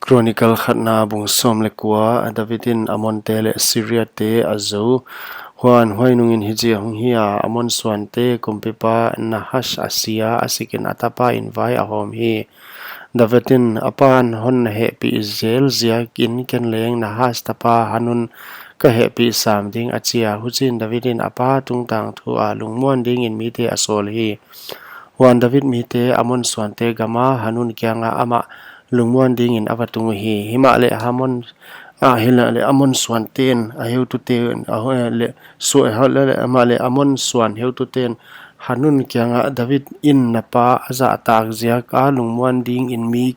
KRONIKIL khatna bung som le kwa Davidin amon te le Syria te azo huan huainungin hiji hong hiya amon swan te kumpipa nahash asia asikin atapa invai ahom hi Davidin apan hon he pi zel ziakin ken leng nahash tapa hanun ka he pi sam ding achia hujin Davidin apa tungtang thu a lungmuan ding in mi te asol hi huan David mi te amon swan te gama hanun kyanga ama lungmuan ding in avatung hi hima le hamon hila le amon swan ten a heu tu ten a le so le ama le amon swan heu tu ten hanun kyanga David in napa aza tak zia ka lungmuan ding in mi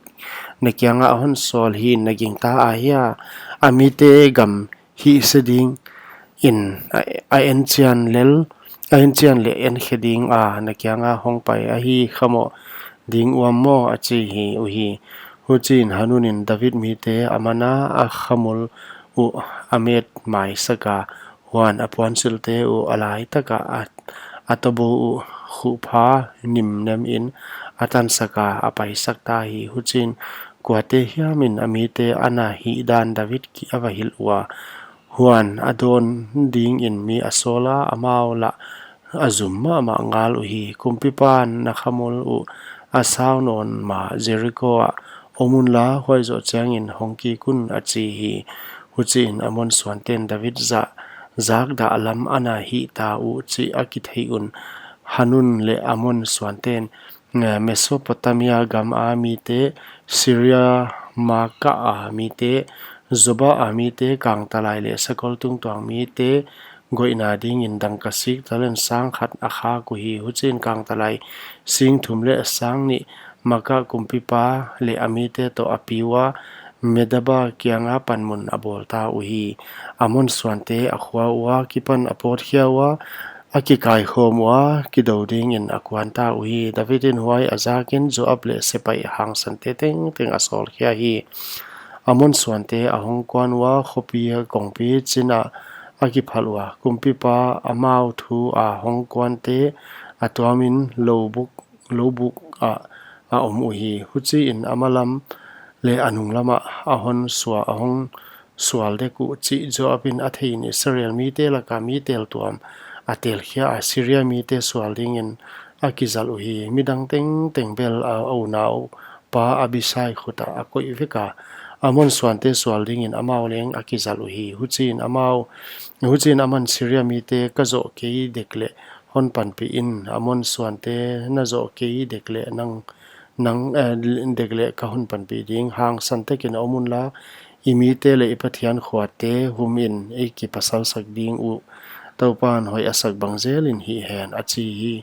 na kyanga hon sol hi naging ta a hiya ami te gam hi seding in a enchian lel a enchian le en heding a na kyanga hong pai a hi khamo ding wamo achi hi u hi Hujin hanunin David mite amana a khamul u amet mai saka huan apuan silte u alai taka atobu u khupha nim nem in atan saka apai sakta hi hujin kwate hiamin amite ana hi dan David ki avahil wa huan adon ding in mi asola amaula azumma ma ngal u hi kumpipan na khamul u asaunon ma Jericho omun la hoi zo chang in hongki kun achi hi hujin amon swanten David zak da alam ana hi ta u chi akithei un hanun le amon swanten Mesopotamia gam a mi te Syria maka a mi te zoba a mi te kang talai le sakol tung tuang mi te goina ding in dang kasik talen sang khat akha ku hi hujin kang talai sing thum le sang ni maka kumpipa le amite to apiwa medaba kianga panmun abolta uhi amon swante akhwa wa kipan apot khiawa akikai khomwa kidoding in akwanta uhi Davidin huai azakin zo able sepai hang sante teng teng asol khia hi amon swante ahong kwanwa khopia kongpi china akiphalwa kumpipa amau thu a hong kwante atwamin lobuk a uhi huchi in amalam le anung lama ahon swa ahong swal de ku chi jo apin athein Israel mi te la ka mi tel tuam atel khia a Syria mi te swal ding in akizal uhi midang teng teng bel au nau pa abisai khuta akoi veka amon swante swal ding in amau leng akizal uhi huchin aman Syria mi te kazo ke dekle hon pan pi in amon swante na zo ke dekle nang dekle ka hun pan pi ding hang sante ken omun la imite le ipathian khwate humin ki pasal sak ding u topan hoi asak bangzel in hi hen achi hi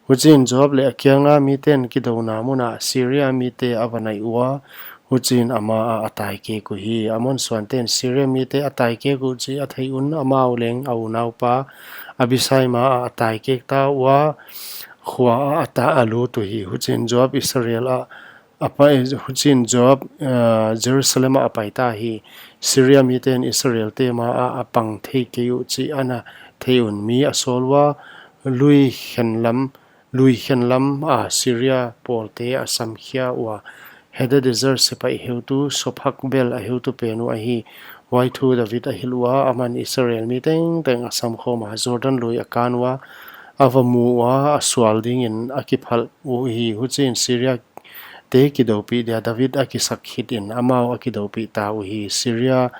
hujin job le akyanga miten ki dona muna Syria mite avanai uwa hujin ama atai ke ku hi amon swanten Syria mite atai ke ku chi athai un amau leng au nau pa abisai ma atai ke ta wa khwa ata alu tu hi hujin job Israel apa hujin job Jerusalem apai ta hi Syria miten Israel te ma apang thei ke u chi ana theun mi asolwa lui henlam Syria polte asam khia wa heda desert sepai heutu sophak bel a heutu penu a hi waitu David a hilwa aman Israel miten teng asam khoma Jordan lui akanwa avamu wa aswal ding in akiphal u hi hujin Syria te kidopi dia David akisak hit in amau akidopi ta u hi Syria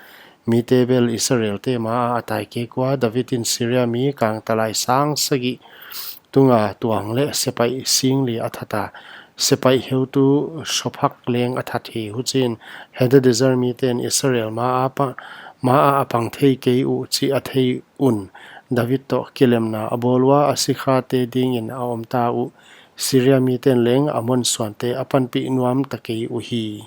mi te bel Israel te ma atai ke kwa David in Syria mi kang talai sang sagi tunga tuang le sepai sing li athata sepai heutu sophak leng athathi hujin heda desert mi ten Israel ma apang thei ke u chi athei un David to kilemna abolwa asikha te ding in aom ta u Syria mi ten leng amon swante apan pi nuam takei uhi